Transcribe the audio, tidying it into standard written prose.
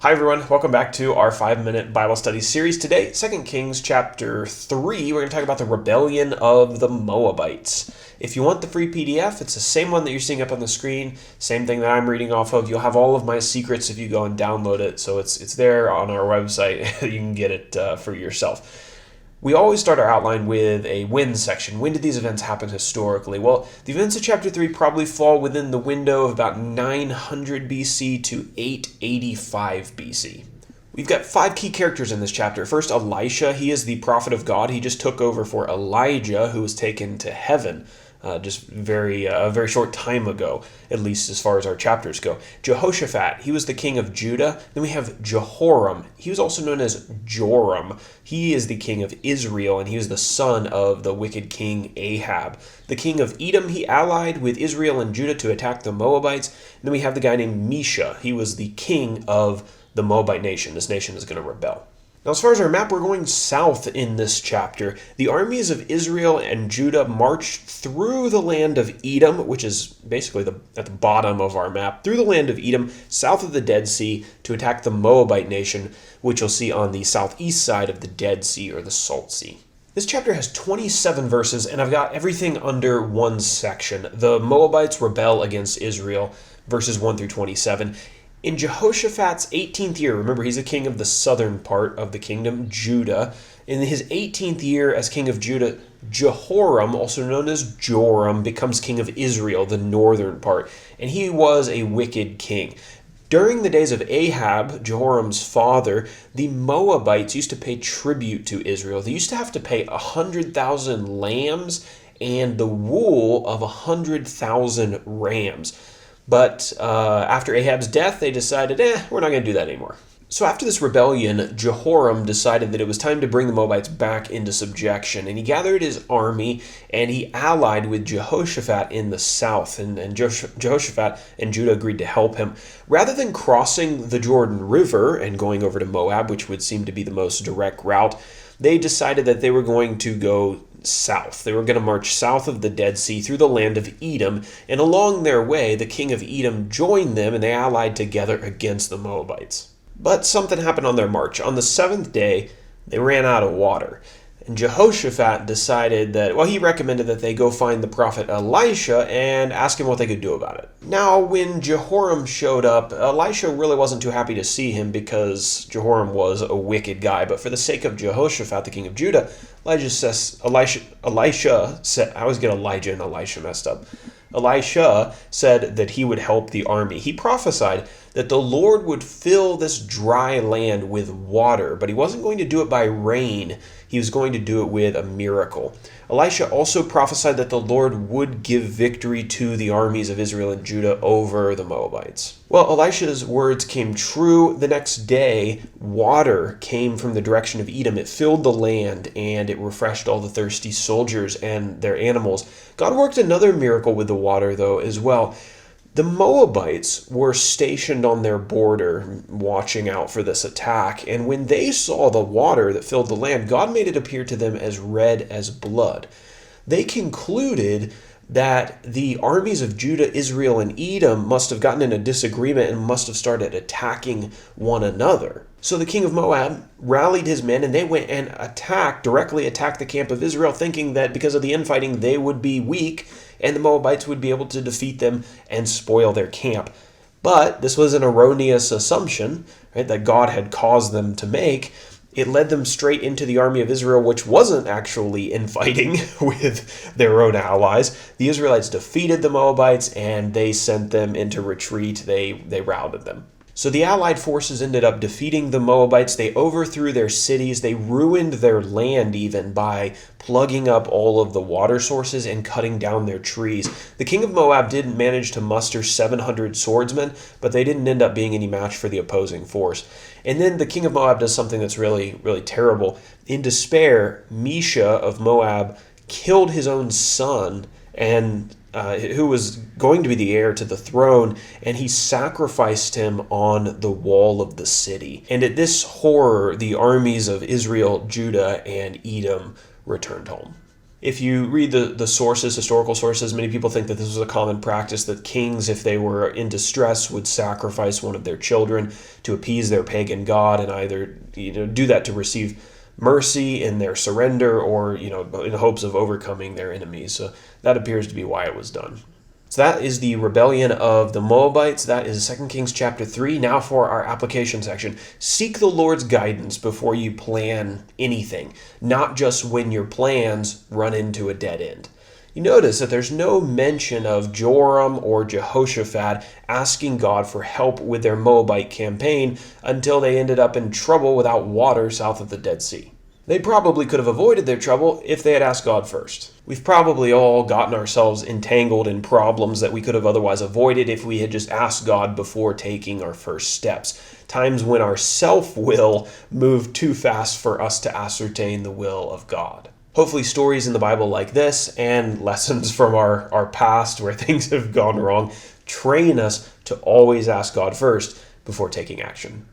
Hi everyone, welcome back to our 5-minute Bible study series. Today, 2 Kings chapter 3, we're going to talk about the rebellion of the Moabites. If you want the free PDF, it's the same one that you're seeing up on the screen, same thing that I'm reading off of. You'll have all of my secrets if you go and download it, so it's there on our website. You can get it for yourself. We always start our outline with a when section. When did these events happen historically? Well, the events of chapter 3 probably fall within the window of about 900 BC to 885 BC. We've got 5 key characters in this chapter. First, Elisha. He is the prophet of God. He just took over for Elijah, who was taken to heaven a very short time ago, at least as far as our chapters go. Jehoshaphat, he was the king of Judah. Then we have Jehoram. He was also known as Joram. He is the king of Israel, and he was the son of the wicked king Ahab. The king of Edom, he allied with Israel and Judah to attack the Moabites. And then we have the guy named Mesha. He was the king of the Moabite nation. This nation is going to rebel. Now, as far as our map, we're going south in this chapter. The armies of Israel and Judah marched through the land of Edom, which is basically at the bottom of our map, through the land of Edom, south of the Dead Sea, to attack the Moabite nation, which you'll see on the southeast side of the Dead Sea or the Salt Sea. This chapter has 27 verses, and I've got everything under one section. The Moabites rebel against Israel, verses 1 through 27. In Jehoshaphat's 18th year, remember he's the king of the southern part of the kingdom, Judah. In his 18th year as king of Judah, Jehoram, also known as Joram, becomes king of Israel, the northern part. And he was a wicked king. During the days of Ahab, Jehoram's father, the Moabites used to pay tribute to Israel. They used to have to pay 100,000 lambs and the wool of 100,000 rams. But after Ahab's death, they decided, we're not going to do that anymore. So after this rebellion, Jehoram decided that it was time to bring the Moabites back into subjection. And he gathered his army and he allied with Jehoshaphat in the south. And Jehoshaphat and Judah agreed to help him. Rather than crossing the Jordan River and going over to Moab, which would seem to be the most direct route, they decided that they were going to go south. They were going to march south of the Dead Sea through the land of Edom, and along their way, the king of Edom joined them, and they allied together against the Moabites. But something happened on their march. On the 7th day, they ran out of water. And Jehoshaphat decided that, he recommended that they go find the prophet Elisha and ask him what they could do about it. Now, when Jehoram showed up, Elisha really wasn't too happy to see him because Jehoram was a wicked guy. But for the sake of Jehoshaphat, the king of Judah, Elisha said, I always get Elijah and Elisha messed up. Elisha said that he would help the army. He prophesied that the Lord would fill this dry land with water, but he wasn't going to do it by rain. He was going to do it with a miracle. Elisha also prophesied that the Lord would give victory to the armies of Israel and Judah over the Moabites. Well, Elisha's words came true. The next day, water came from the direction of Edom. It filled the land, and it refreshed all the thirsty soldiers and their animals. God worked another miracle with the water, though, as well. The Moabites were stationed on their border, watching out for this attack, and when they saw the water that filled the land, God made it appear to them as red as blood. They concluded that the armies of Judah, Israel, and Edom must have gotten in a disagreement and must have started attacking one another. So the king of Moab rallied his men, and they went and directly attacked the camp of Israel, thinking that because of the infighting, they would be weak, and the Moabites would be able to defeat them and spoil their camp. But this was an erroneous assumption, right, that God had caused them to make. It led them straight into the army of Israel, which wasn't actually infighting with their own allies. The Israelites defeated the Moabites, and they sent them into retreat. They routed them. So the allied forces ended up defeating the Moabites. They overthrew their cities. They ruined their land even by plugging up all of the water sources and cutting down their trees. The king of Moab didn't manage to muster 700 swordsmen, but they didn't end up being any match for the opposing force. And then the king of Moab does something that's really, really terrible. In despair, Mesha of Moab killed his own son and who was going to be the heir to the throne, and he sacrificed him on the wall of the city. And at this horror, the armies of Israel, Judah, and Edom returned home. If you read the sources, historical sources, many people think that this was a common practice, that kings, if they were in distress, would sacrifice one of their children to appease their pagan god, and either do that to receive mercy in their surrender, or in hopes of overcoming their enemies. So that appears to be why it was done. So that is the rebellion of the Moabites. That is 2 Kings chapter 3. Now for our application section. Seek the Lord's guidance before you plan anything, not just when your plans run into a dead end. You notice that there's no mention of Joram or Jehoshaphat asking God for help with their Moabite campaign until they ended up in trouble without water south of the Dead Sea. They probably could have avoided their trouble if they had asked God first. We've probably all gotten ourselves entangled in problems that we could have otherwise avoided if we had just asked God before taking our first steps. Times when our self-will moved too fast for us to ascertain the will of God. Hopefully stories in the Bible like this and lessons from our past where things have gone wrong train us to always ask God first before taking action.